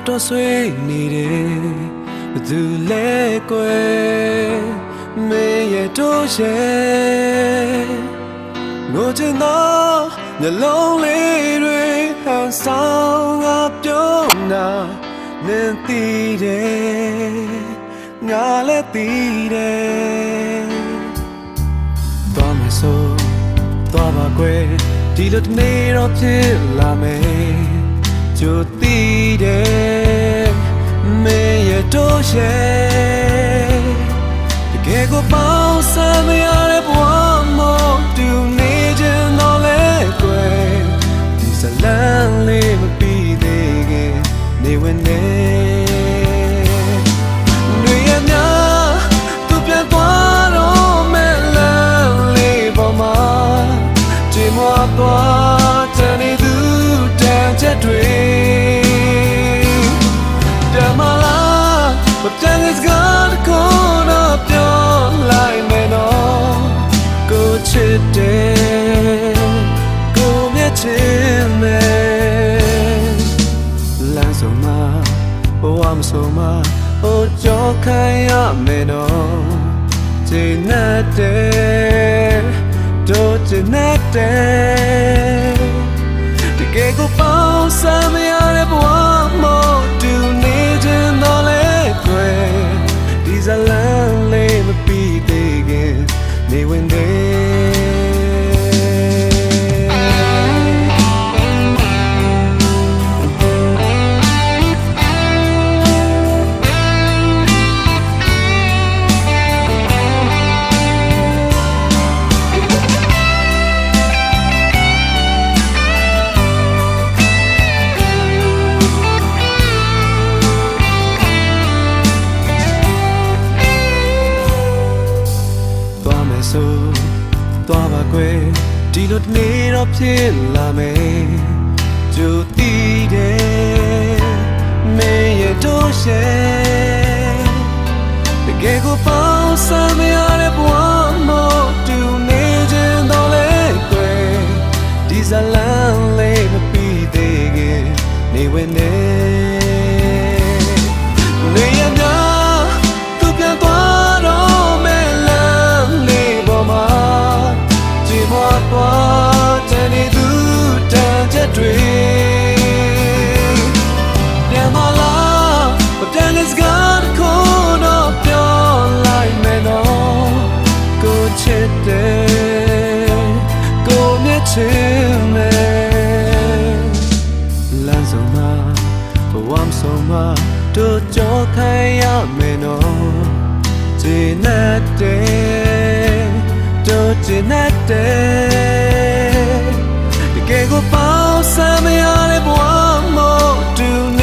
တော့ဆွေးနေတယ်ဘသူလဲကွယ်မင်းရဲ့တို့ရဲ့ငိုချင်သောမျက်လုံးလေးတွေဟန်ဆောင်ငါပြုံးနာနင်းသိတယ်ငါလည်းသိတယ်သွားမယ်ဆိုသွားပါကွယ်ဒီလိုတနေ့တော့ဖြစ်လာမယ်ကြိုသိတယ်မင်းရဲ့တို့ရဲ့တကယ်ကိုပေါင်းစပ်မရတဲ့ဘဝမို့တူနေခြင်းတော့လေကွယ်ဒီဇလန်လေးမပြီးသေးခင်နေဝင်နေတွေရများသူပြန်သွားတော့မဲ့လမ်းလေးပေါ်မှာချိန်မသွားတဲ့နေသူတန်ချက်တွေတမလာမတန်စကားကိုတော့ပြောလိုက်မယ်နော်ကိုချစ်တယ်ကိုမြတ်ချင်မယ်လမ်းဆုံးမှာဘဝမဆုံးမှာဟိုကြောခိုင်းရမယ်နော်ချိန်နဲ့တဲ့တို့ချိန်နဲ့တဲ့တကယ်ကိုပေါင်းစပ်မရတဲ့ဘဝမို့တူနေခြင်းတော့လေကွယ်ဒီဇလန်လေးမပြီးသေးခင်နေဝင်သွားပါကွယ်ဒီလိုတနေ့တော့ဖြစ်လာမယ်ကြိုသိတယ်မင်းရဲ့တို့ရဲ့တကယ်ကိုပေါင်းစပ်မရတဲ့ဘဝမို့တူနေခြင်းတော့လေကွယ်ဒီဇလန်လေးမပြီးသေးခင်နေဝင်နေနေရများသူပြန်သွားတော့မဲ့လမ်းလေးပေါ်မှာသွားတဲ့နေသူတန်ချက်တွေပြန်မလာမပြန်တဲ့စကားကိုတော့ပြောလိုက်မယ်နော်ကိုချစ်တယ်ကိုမြတ်ချင်မယ်လမ်းဆုံးမှာဘဝမဆုံးမှာတို့ကြောခိုင်းရမယ်နော်ချိန်နဲ့တဲ့တို့ချိန်နဲ့တဲ့တကယ်ကိုပေါင်းစပ်မရတဲ့ဘဝမို့တူနေ